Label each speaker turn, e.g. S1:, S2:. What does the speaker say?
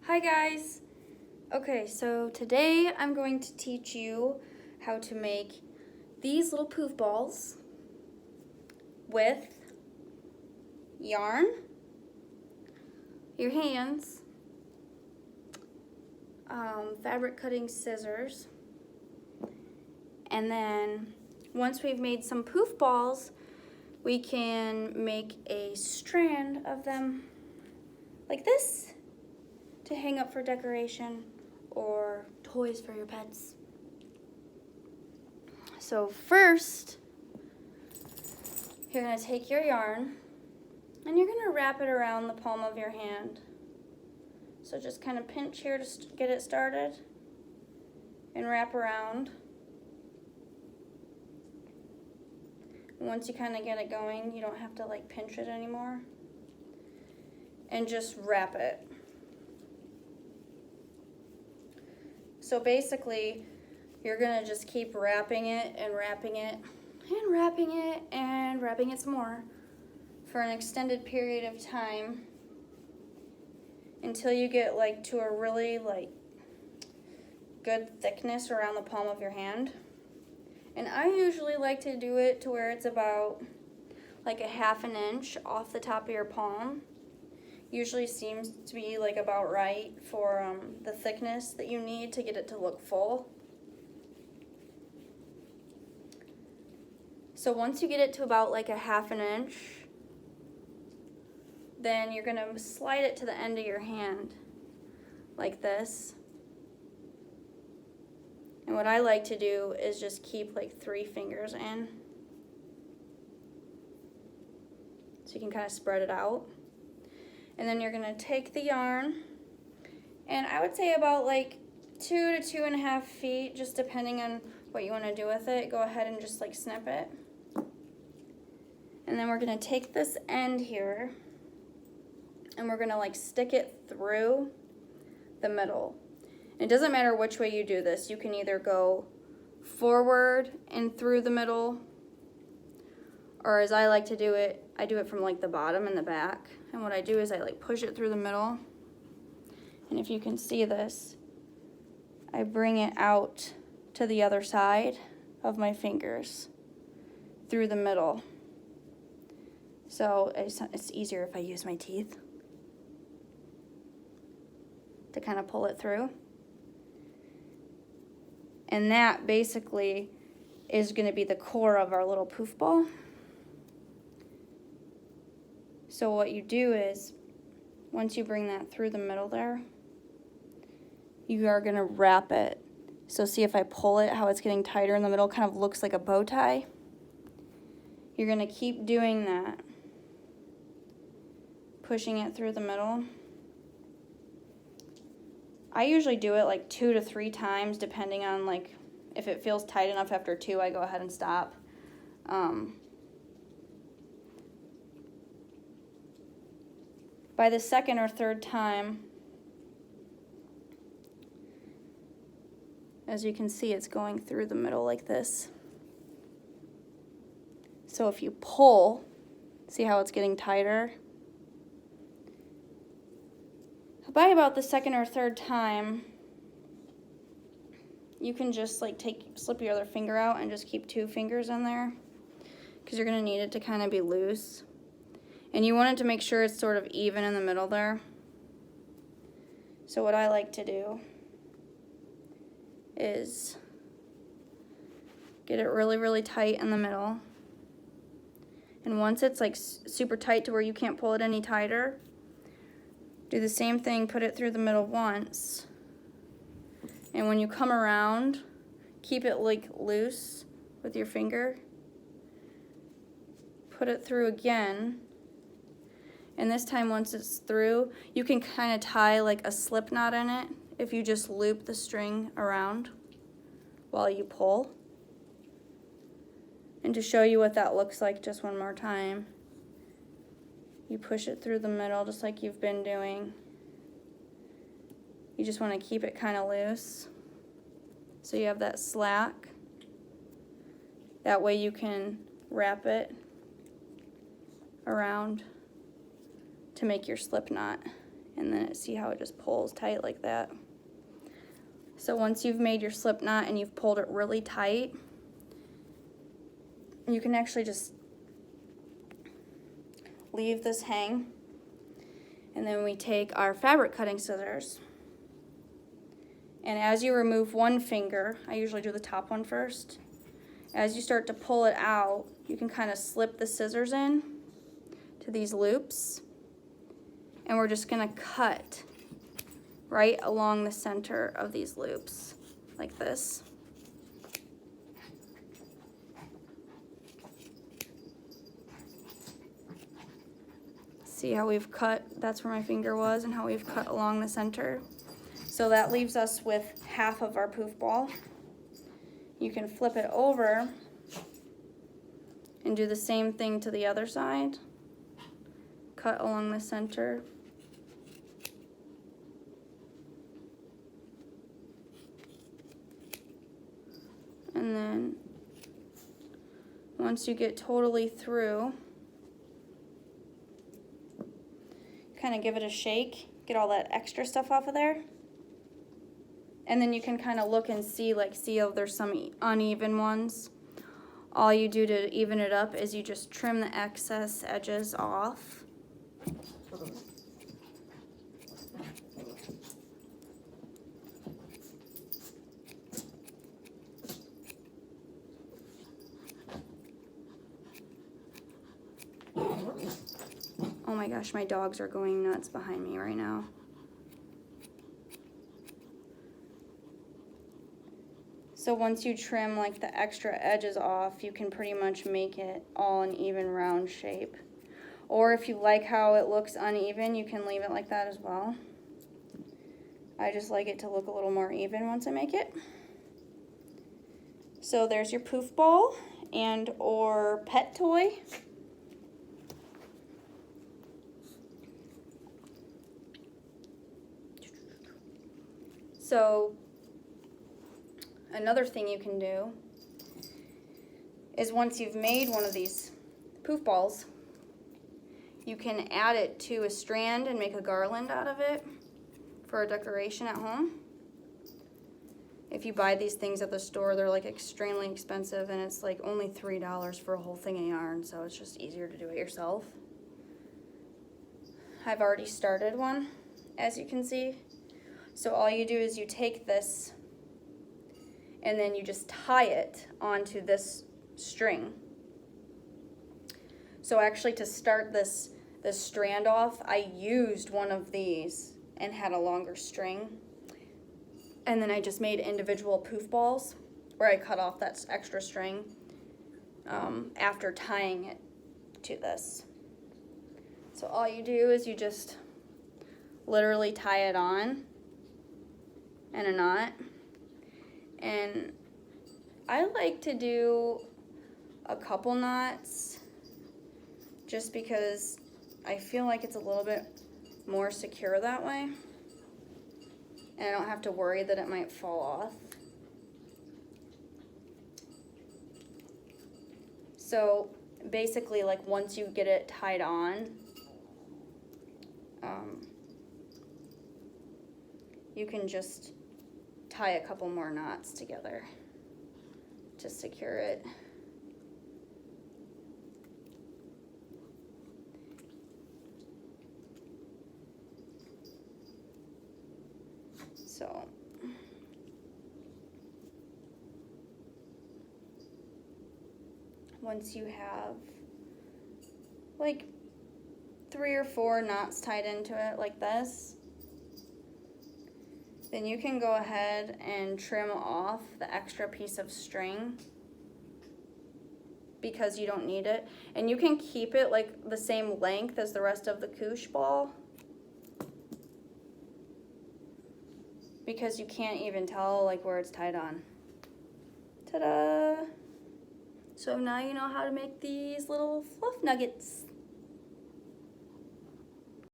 S1: Hi guys! Okay, so today I'm going to teach you how to make these little poof balls with yarn, your hands, fabric cutting scissors, and then once we've made some poof balls, we can make a strand of them like this to hang up for decoration or toys for your pets. So first, you're going to take your yarn and you're going to wrap it around the palm of your hand. So just kind of pinch here to get it started and wrap around. Once you kind of get it going, you don't have to like pinch it anymore. And just wrap it. So basically, you're gonna just keep wrapping it and wrapping it and wrapping it and wrapping it some more for an extended period of time until you get like to a really like good thickness around the palm of your hand. And I usually like to do it to where it's about like a ½ inch off the top of your palm. Usually seems to be like about right for the thickness that you need to get it to look full. So once you get it to about like a ½ inch, then you're gonna slide it to the end of your hand like this. And what I like to do is just keep like 3 fingers in. So you can kind of spread it out. And then you're gonna take the yarn, and I would say about like 2 to 2.5 feet, just depending on what you wanna do with it. Go ahead and just like snip it. And then we're gonna take this end here, and we're gonna like stick it through the middle. And it doesn't matter which way you do this. You can either go forward and through the middle, or as I like to do it, I do it from like the bottom and the back. And what I do is I like push it through the middle. And if you can see this, I bring it out to the other side of my fingers through the middle. So it's easier if I use my teeth to kind of pull it through. And that basically is going to be the core of our little poof ball. So what you do is, once you bring that through the middle there, you are going to wrap it. So see if I pull it, how it's getting tighter in the middle, kind of looks like a bow tie. You're going to keep doing that, pushing it through the middle. I usually do it like 2 to 3 times, depending on like if it feels tight enough after 2, I go ahead and stop. By the 2nd or 3rd time, as you can see, it's going through the middle like this. So if you pull, see how it's getting tighter? By about the 2nd or 3rd time, you can just like slip your other finger out and just keep 2 fingers in there, because you're gonna need it to kind of be loose. And you want it to make sure it's sort of even in the middle there. So what I like to do is get it really, really tight in the middle. And once it's like super tight to where you can't pull it any tighter, do the same thing, put it through the middle once. And when you come around, keep it like loose with your finger. Put it through again. And this time, once it's through, you can kind of tie like a slip knot in it if you just loop the string around while you pull. And to show you what that looks like just one more time, you push it through the middle just like you've been doing. You just want to keep it kind of loose so you have that slack. That way you can wrap it around to make your slip knot And then see how it just pulls tight like that. So once you've made your slip knot and you've pulled it really tight, you can actually just leave this hang. And then we take our fabric cutting scissors. And as you remove one finger, I usually do the top one first. As you start to pull it out, you can kind of slip the scissors in to these loops. And we're just gonna cut right along the center of these loops, like this. See how we've cut, that's where my finger was, and how we've cut along the center. So that leaves us with half of our poof ball. You can flip it over and do the same thing to the other side. Cut along the center. And then once you get totally through, kind of give it a shake, get all that extra stuff off of there. And then you can kind of look and see if there's some uneven ones. All you do to even it up is you just trim the excess edges off. Oh my gosh, my dogs are going nuts behind me right now. So once you trim like the extra edges off, you can pretty much make it all an even round shape. Or if you like how it looks uneven, you can leave it like that as well. I just like it to look a little more even once I make it. So there's your poof ball and or pet toy. So another thing you can do is once you've made one of these poof balls, you can add it to a strand and make a garland out of it for a decoration at home. If you buy these things at the store, they're like extremely expensive, and it's like only $3 for a whole thing of yarn, so it's just easier to do it yourself. I've already started one, as you can see. So all you do is you take this and then you just tie it onto this string. So actually to start this strand off, I used one of these and had a longer string. And then I just made individual poof balls where I cut off that extra string after tying it to this. So all you do is you just literally tie it on in a knot. And I like to do a couple knots just because I feel like it's a little bit more secure that way. And I don't have to worry that it might fall off. So basically, like once you get it tied on, you can just tie a couple more knots together to secure it. So once you have like 3 or 4 knots tied into it like this, then you can go ahead and trim off the extra piece of string because you don't need it. And you can keep it like the same length as the rest of the koosh ball because you can't even tell like where it's tied on. Ta-da! So now you know how to make these little fluff nuggets.